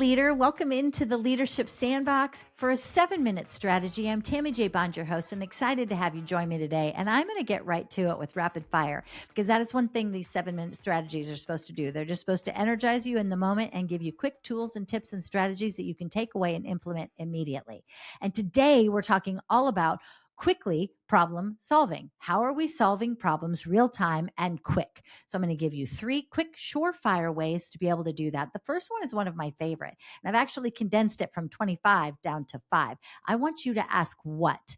leader. Welcome into the Leadership Sandbox for a 7-minute strategy. I'm Tammy J. Bond, your host, and excited to have you join me today. And I'm going to get right to it with rapid fire because that is one thing these 7-minute strategies are supposed to do. They're just supposed to energize you in the moment and give you quick tools and tips and strategies that you can take away and implement immediately. And today we're talking all about quickly problem solving. How are we solving problems real time and quick? So I'm going to give you 3 quick, surefire ways to be able to do that. The first one is one of my favorite, and I've actually condensed it from 25 down to 5. I want you to ask what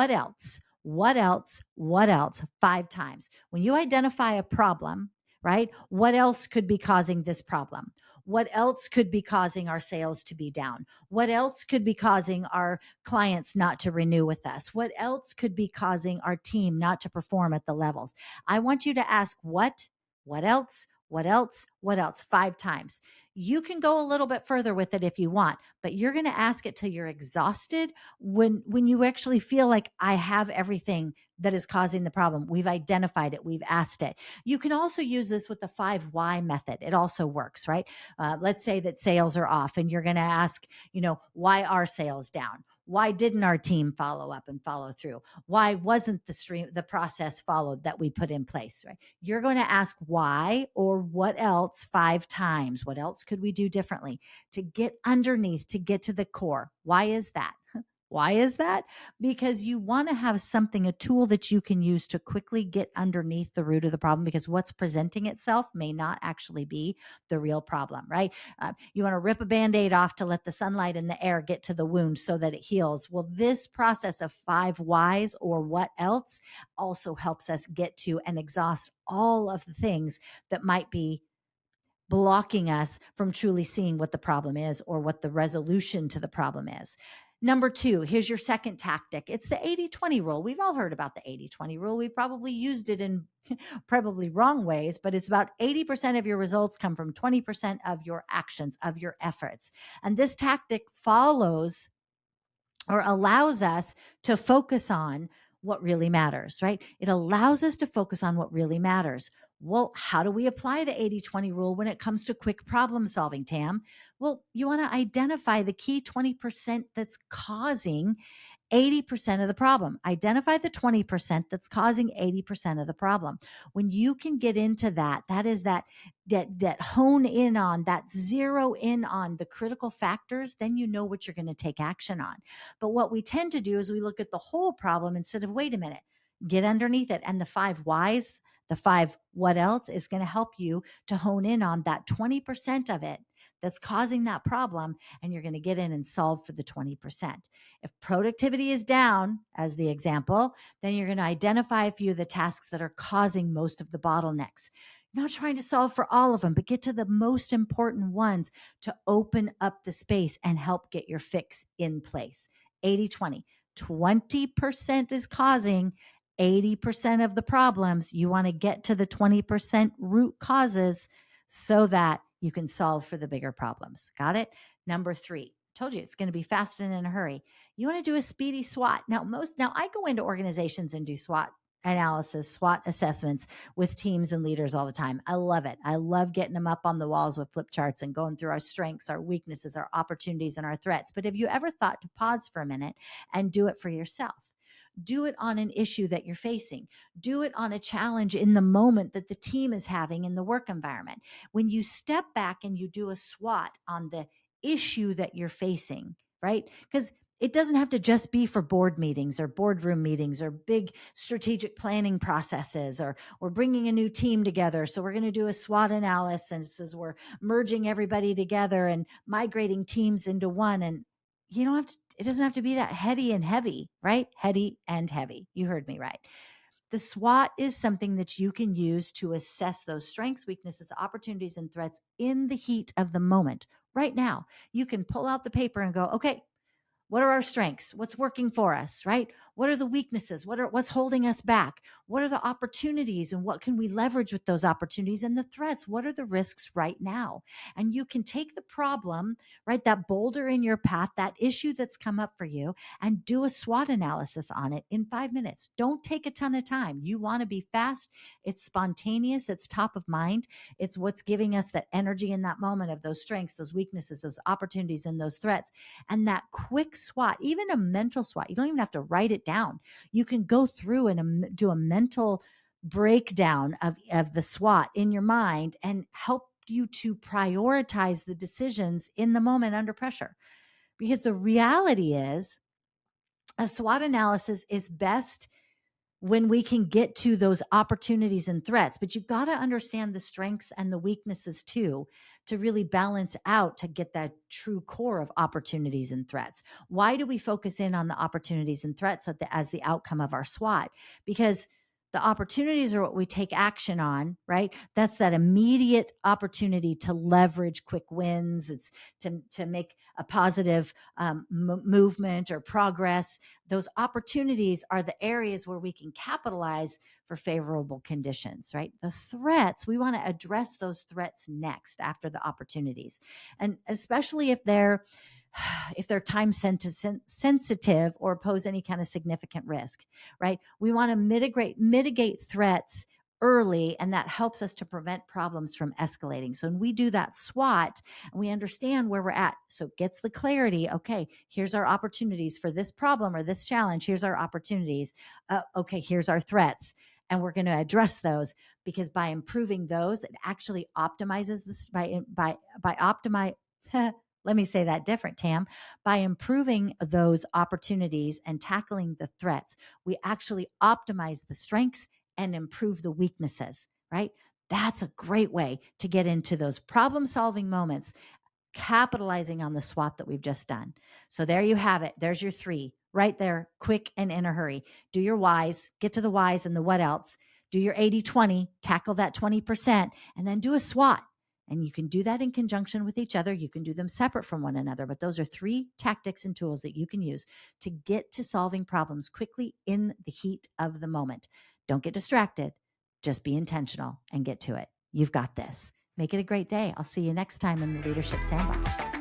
else, what else, what else 5 times. When you identify a problem, right? What else could be causing this problem? What else could be causing our sales to be down? What else could be causing our clients not to renew with us? What else could be causing our team not to perform at the levels? I want you to ask what else, what else, what else 5 times. You can go a little bit further with it if you want, but you're going to ask it till you're exhausted when you actually feel like I have everything that is causing the problem. We've identified it. We've asked it. You can also use this with the 5 why method. It also works, right? Let's say that sales are off and you're going to ask, why are sales down? Why didn't our team follow up and follow through? Why wasn't the process followed that we put in place, right? You're going to ask why or what else 5 times. What else could we do differently to get underneath, to get to the core? Why is that? Why is that? Because you want to have something, a tool that you can use to quickly get underneath the root of the problem, because what's presenting itself may not actually be the real problem, right? You want to rip a Band-Aid off to let the sunlight and the air get to the wound so that it heals. Well, this process of 5 whys or what else also helps us get to and exhaust all of the things that might be blocking us from truly seeing what the problem is or what the resolution to the problem is. Number 2, here's your second tactic. It's the 80-20 rule. We've all heard about the 80-20 rule. We probably used it in probably wrong ways, but it's about 80% of your results come from 20% of your actions, of your efforts. And this tactic follows or allows us to focus on what really matters, right? It allows us to focus on what really matters. Well, how do we apply the 80-20 rule when it comes to quick problem solving, Tam? Well, you want to identify the key 20% that's causing 80% of the problem. Identify the 20% that's causing 80% of the problem. When you can get into that is that hone in on, that zero in on the critical factors, then you know what you're going to take action on. But what we tend to do is we look at the whole problem instead of, wait a minute, get underneath it. And the 5 whys, the 5 what else is going to help you to hone in on that 20% of it that's causing that problem, and you're going to get in and solve for the 20%. If productivity is down, as the example, then you're going to identify a few of the tasks that are causing most of the bottlenecks. You're not trying to solve for all of them, but get to the most important ones to open up the space and help get your fix in place. 80-20. 20% is causing 80% of the problems. You want to get to the 20% root causes so that you can solve for the bigger problems. Got it? Number 3, told you it's going to be fast and in a hurry. You want to do a speedy SWOT. Now I go into organizations and do SWOT analysis, SWOT assessments with teams and leaders all the time. I love it. I love getting them up on the walls with flip charts and going through our strengths, our weaknesses, our opportunities, and our threats. But have you ever thought to pause for a minute and do it for yourself? Do it on an issue that you're facing. Do it on a challenge in the moment that the team is having in the work environment. When you step back and you do a SWOT on the issue that you're facing, right? Because it doesn't have to just be for board meetings or boardroom meetings or big strategic planning processes, or we're bringing a new team together. So we're going to do a SWOT analysis as we're merging everybody together and migrating teams into one. And you don't have to, it doesn't have to be that heady and heavy, right? Heady and heavy. You heard me right. The SWOT is something that you can use to assess those strengths, weaknesses, opportunities, and threats in the heat of the moment. Right now, you can pull out the paper and go, okay, What are our strengths? What's working for us, right? What are the weaknesses? What's holding us back? What are the opportunities and what can we leverage with those opportunities and the threats? What are the risks right now? And you can take the problem, right? That boulder in your path, that issue that's come up for you, and do a SWOT analysis on it in 5 minutes. Don't take a ton of time. You want to be fast. It's spontaneous. It's top of mind. It's what's giving us that energy in that moment of those strengths, those weaknesses, those opportunities, and those threats. And that quick SWOT, even a mental SWOT, you don't even have to write it down. You can go through and do a mental breakdown of the SWOT in your mind and help you to prioritize the decisions in the moment under pressure. Because the reality is, a SWOT analysis is best when we can get to those opportunities and threats. But you've got to understand the strengths and the weaknesses too, to really balance out to get that true core of opportunities and threats. Why do we focus in on the opportunities and threats as the outcome of our SWOT? Because the opportunities are what we take action on, right? That's that immediate opportunity to leverage quick wins. It's to make a positive movement or progress. Those opportunities are the areas where we can capitalize for favorable conditions, right? The threats, we want to address those threats next after the opportunities. And especially if they're time sensitive or pose any kind of significant risk, right? We want to mitigate threats early, and that helps us to prevent problems from escalating. So when we do that SWOT, and we understand where we're at, so it gets the clarity. Okay, here's our opportunities for this problem or this challenge. Here's our opportunities. Okay, here's our threats, and we're going to address those, because by improving those, it actually optimizes this by optimize. Let me say that different, Tam. By improving those opportunities and tackling the threats, we actually optimize the strengths and improve the weaknesses, right? That's a great way to get into those problem solving moments, capitalizing on the SWOT that we've just done. So there you have it. There's your 3 right there, quick and in a hurry. Do your whys, get to the whys and the what else. Do your 80-20, tackle that 20%, and then do a SWOT. And you can do that in conjunction with each other. You can do them separate from one another, but those are 3 tactics and tools that you can use to get to solving problems quickly in the heat of the moment. Don't get distracted. Just be intentional and get to it. You've got this. Make it a great day. I'll see you next time in the Leadership Sandbox.